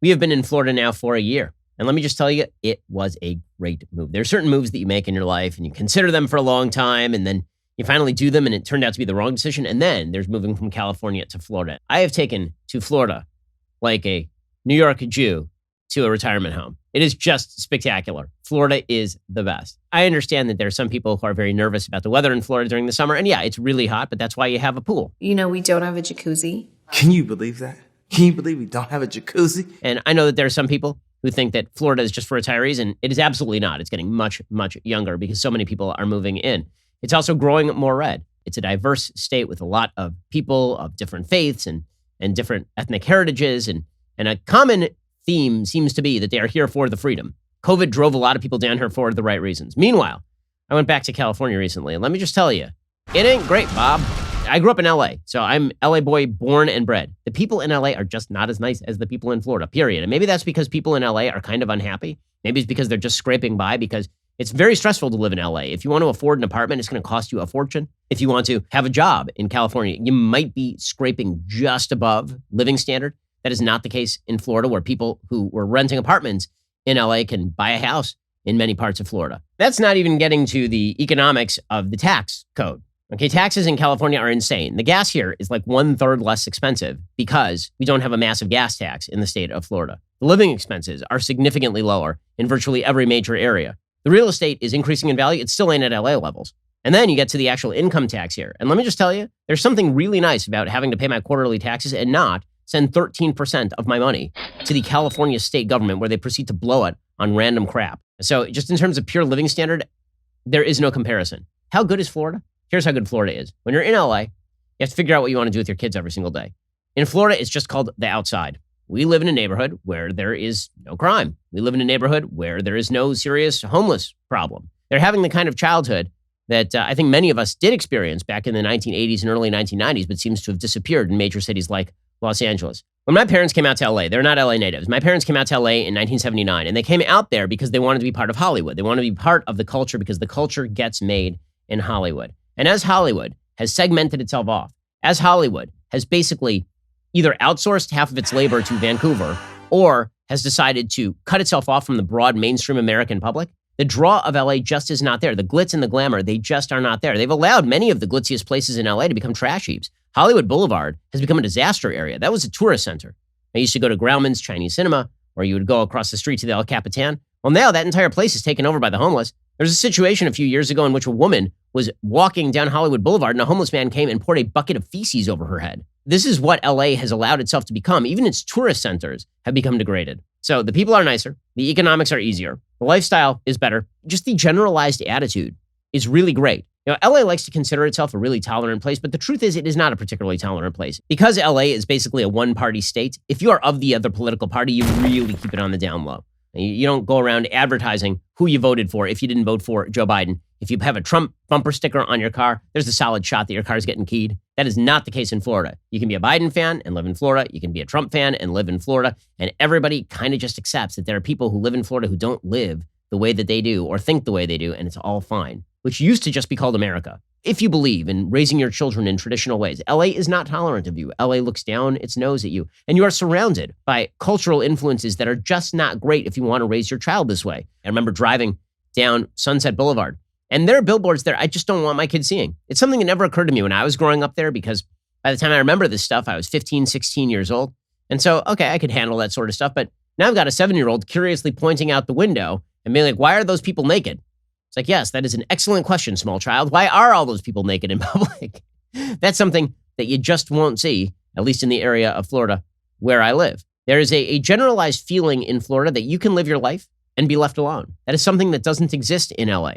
We have been in Florida now for a year. And let me just tell you, it was a great move. There are certain moves that you make in your life and you consider them for a long time and then you finally do them and it turned out to be the wrong decision. And then there's moving from California to Florida. I have taken to Florida like a New York Jew to a retirement home. It is just spectacular. Florida is the best. I understand that there are some people who are very nervous about the weather in Florida during the summer. And yeah, it's really hot, but that's why you have a pool. You know, we don't have a jacuzzi. Can you believe that? Can you believe we don't have a jacuzzi? And I know that there are some people who think that Florida is just for retirees, and it is absolutely not. It's getting much, much younger because so many people are moving in. It's also growing more red. It's a diverse state with a lot of people of different faiths and different ethnic heritages. And a common theme seems to be that they are here for the freedom. COVID drove a lot of people down here for the right reasons. Meanwhile, I went back to California recently, and let me just tell you, it ain't great, Bob. I grew up in LA, so I'm LA boy born and bred. The people in LA are just not as nice as the people in Florida, period. And maybe that's because people in LA are kind of unhappy. Maybe it's because they're just scraping by because it's very stressful to live in LA. If you want to afford an apartment, it's going to cost you a fortune. If you want to have a job in California, you might be scraping just above living standard. That is not the case in Florida, where people who were renting apartments in LA can buy a house in many parts of Florida. That's not even getting to the economics of the tax code. Okay, taxes in California are insane. The gas here is like 1/3 less expensive because we don't have a massive gas tax in the state of Florida. The living expenses are significantly lower in virtually every major area. The real estate is increasing in value. It still ain't at LA levels. And then you get to the actual income tax here. And let me just tell you, there's something really nice about having to pay my quarterly taxes and not send 13% of my money to the California state government where they proceed to blow it on random crap. So just in terms of pure living standard, there is no comparison. How good is Florida? Here's how good Florida is. When you're in LA, you have to figure out what you want to do with your kids every single day. In Florida, it's just called the outside. We live in a neighborhood where there is no crime. We live in a neighborhood where there is no serious homeless problem. They're having the kind of childhood that I think many of us did experience back in the 1980s and early 1990s, but seems to have disappeared in major cities like Los Angeles. When my parents came out to LA, they're not LA natives. My parents came out to LA in 1979, and they came out there because they wanted to be part of Hollywood. They wanted to be part of the culture because the culture gets made in Hollywood. And as Hollywood has segmented itself off, as Hollywood has basically either outsourced half of its labor to Vancouver or has decided to cut itself off from the broad mainstream American public, the draw of LA just is not there. The glitz and the glamour, they just are not there. They've allowed many of the glitziest places in LA to become trash heaps. Hollywood Boulevard has become a disaster area. That was a tourist center. I used to go to Grauman's Chinese Cinema, or you would go across the street to the El Capitan. Well, now that entire place is taken over by the homeless. There's a situation a few years ago in which a woman was walking down Hollywood Boulevard and a homeless man came and poured a bucket of feces over her head. This is what LA has allowed itself to become. Even its tourist centers have become degraded. So the people are nicer. The economics are easier. The lifestyle is better. Just the generalized attitude is really great. You know, LA likes to consider itself a really tolerant place, but the truth is it is not a particularly tolerant place. Because LA is basically a one-party state, if you are of the other political party, you really keep it on the down low. You don't go around advertising who you voted for if you didn't vote for Joe Biden. If you have a Trump bumper sticker on your car, there's a solid shot that your car is getting keyed. That is not the case in Florida. You can be a Biden fan and live in Florida. You can be a Trump fan and live in Florida. And everybody kind of just accepts that there are people who live in Florida who don't live the way that they do or think the way they do, and it's all fine, which used to just be called America. If you believe in raising your children in traditional ways, LA is not tolerant of you. LA looks down its nose at you, and you are surrounded by cultural influences that are just not great if you want to raise your child this way. I remember driving down Sunset Boulevard, and there are billboards there I just don't want my kids seeing. It's something that never occurred to me when I was growing up there, because by the time I remember this stuff, I was 15, 16 years old. And so, okay, I could handle that sort of stuff, but now I've got a 7-year-old curiously pointing out the window and being like, why are those people naked? It's like, yes, that is an excellent question, small child. Why are all those people naked in public? That's something that you just won't see, at least in the area of Florida where I live. There is a generalized feeling in Florida that you can live your life and be left alone. That is something that doesn't exist in LA.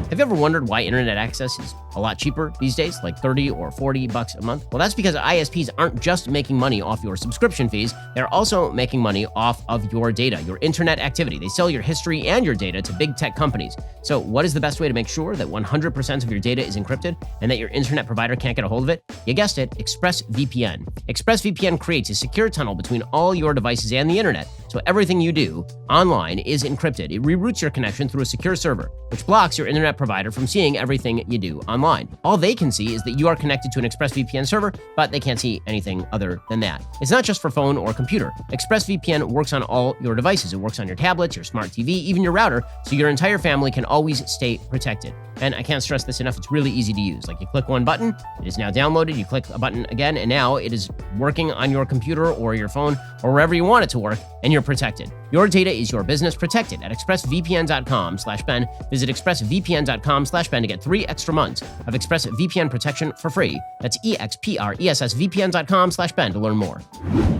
Have you ever wondered why internet access is a lot cheaper these days, like $30 or $40 a month? Well, that's because ISPs aren't just making money off your subscription fees, they're also making money off of your data, your internet activity. They sell your history and your data to big tech companies. So what is the best way to make sure that 100% of your data is encrypted and that your internet provider can't get a hold of it? You guessed it, ExpressVPN. ExpressVPN creates a secure tunnel between all your devices and the internet So everything you do online is encrypted. It reroutes your connection through a secure server, which blocks your internet provider from seeing everything you do online. All they can see is that you are connected to an ExpressVPN server, but they can't see anything other than that. It's not just for phone or computer. ExpressVPN works on all your devices. It works on your tablets, your smart TV, even your router, so your entire family can always stay protected. And I can't stress this enough, it's really easy to use. Like, you click one button, it is now downloaded, you click a button again, and now it is working on your computer or your phone or wherever you want it to work, and you're protected. Your data is your business, protected at expressvpn.com/Ben. Visit expressvpn.com/Ben to get 3 extra months of ExpressVPN protection for free. That's expressvpn.com/Ben to learn more.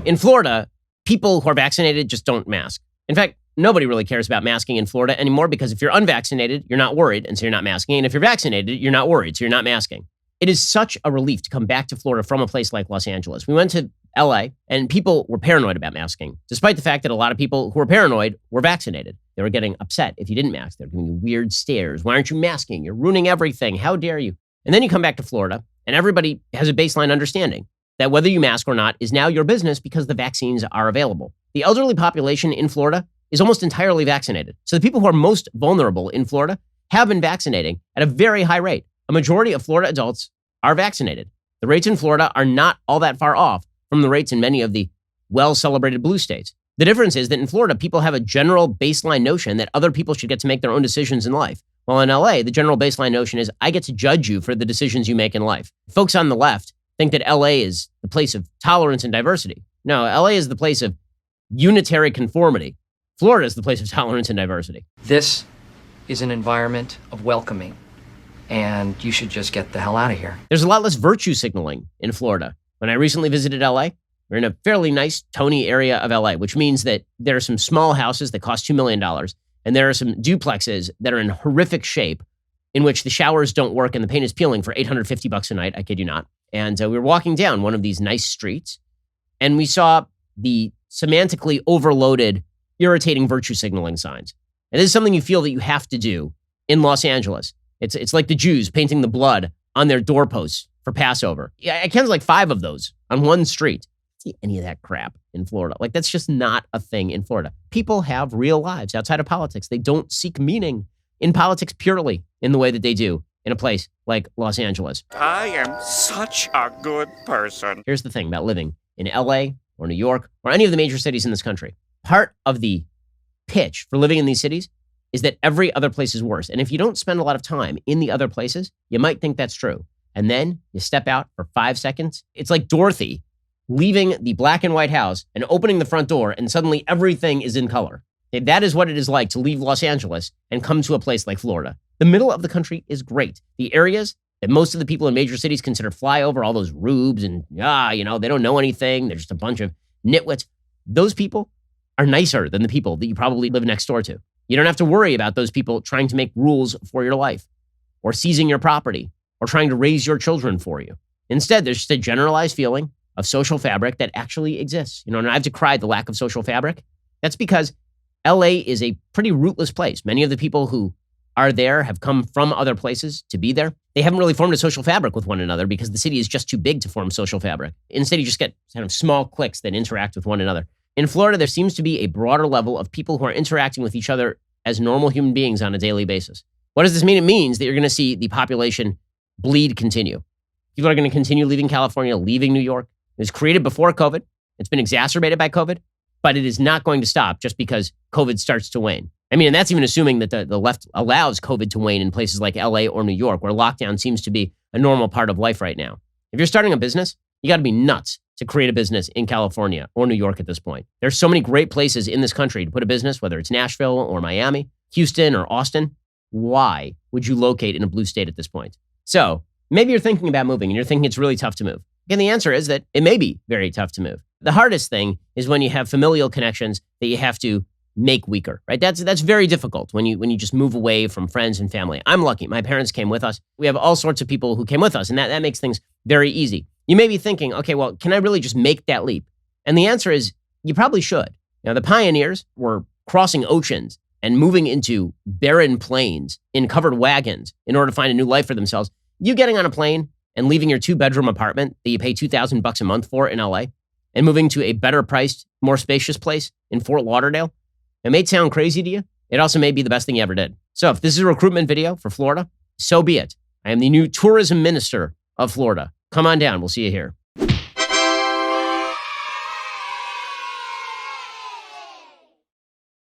In Florida, people who are vaccinated just don't mask. In fact, nobody really cares about masking in Florida anymore, because if you're unvaccinated, you're not worried, and so you're not masking. And if you're vaccinated, you're not worried, so you're not masking. It is such a relief to come back to Florida from a place like Los Angeles. We went to LA, and people were paranoid about masking, despite the fact that a lot of people who were paranoid were vaccinated. They were getting upset if you didn't mask. They were giving you weird stares. Why aren't you masking? You're ruining everything. How dare you? And then you come back to Florida, and everybody has a baseline understanding that whether you mask or not is now your business because the vaccines are available. The elderly population in Florida is almost entirely vaccinated. So the people who are most vulnerable in Florida have been vaccinating at a very high rate. A majority of Florida adults are vaccinated. The rates in Florida are not all that far off from the rates in many of the well-celebrated blue states. The difference is that in Florida, people have a general baseline notion that other people should get to make their own decisions in life. While in LA, the general baseline notion is, I get to judge you for the decisions you make in life. Folks on the left think that LA is the place of tolerance and diversity. No, LA is the place of unitary conformity. Florida is the place of tolerance and diversity. This is an environment of welcoming, and you should just get the hell out of here. There's a lot less virtue signaling in Florida. When I recently visited LA, we're in a fairly nice, Tony area of LA, which means that there are some small houses that cost $2 million, and there are some duplexes that are in horrific shape, in which the showers don't work and the paint is peeling for $850 a night, I kid you not. And we were walking down one of these nice streets, and we saw the semantically overloaded, irritating virtue signaling signs. And this is something you feel that you have to do in Los Angeles. It's like the Jews painting the blood on their doorposts for Passover. Yeah, I counted like 5 of those on one street. See any of that crap in Florida. Like, that's just not a thing in Florida. People have real lives outside of politics. They don't seek meaning in politics purely in the way that they do in a place like Los Angeles. I am such a good person. Here's the thing about living in LA or New York or any of the major cities in this country. Part of the pitch for living in these cities is that every other place is worse. And if you don't spend a lot of time in the other places, you might think that's true. And then you step out for 5 seconds. It's like Dorothy leaving the black and white house and opening the front door, and suddenly everything is in color. That is what it is like to leave Los Angeles and come to a place like Florida. The middle of the country is great. The areas that most of the people in major cities consider flyover, all those rubes and, they don't know anything. They're just a bunch of nitwits. Those people are nicer than the people that you probably live next door to. You don't have to worry about those people trying to make rules for your life or seizing your property or trying to raise your children for you. Instead, there's just a generalized feeling of social fabric that actually exists. And I've decried the lack of social fabric. That's because LA is a pretty rootless place. Many of the people who are there have come from other places to be there. They haven't really formed a social fabric with one another because the city is just too big to form social fabric. Instead, you just get kind of small cliques that interact with one another. In Florida, there seems to be a broader level of people who are interacting with each other as normal human beings on a daily basis. What does this mean? It means that you're going to see the population bleed continue. People are going to continue leaving California, leaving New York. It was created before COVID. It's been exacerbated by COVID, but it is not going to stop just because COVID starts to wane. I mean, and that's even assuming that the left allows COVID to wane in places like LA or New York, where lockdown seems to be a normal part of life right now. If you're starting a business, you got to be nuts to create a business in California or New York at this point. There's so many great places in this country to put a business, whether it's Nashville or Miami, Houston or Austin. Why would you locate in a blue state at this point? So maybe you're thinking about moving and you're thinking it's really tough to move. Again, the answer is that it may be very tough to move. The hardest thing is when you have familial connections that you have to make weaker, right? That's very difficult when you just move away from friends and family. I'm lucky. My parents came with us. We have all sorts of people who came with us, and that makes things very easy. You may be thinking, okay, well, can I really just make that leap? And the answer is you probably should. The pioneers were crossing oceans and moving into barren plains in covered wagons in order to find a new life for themselves. You getting on a plane and leaving your 2-bedroom apartment that you pay $2,000 a month for in LA, and moving to a better priced, more spacious place in Fort Lauderdale. It may sound crazy to you. It also may be the best thing you ever did. So if this is a recruitment video for Florida, so be it. I am the new tourism minister of Florida. Come on down. We'll see you here.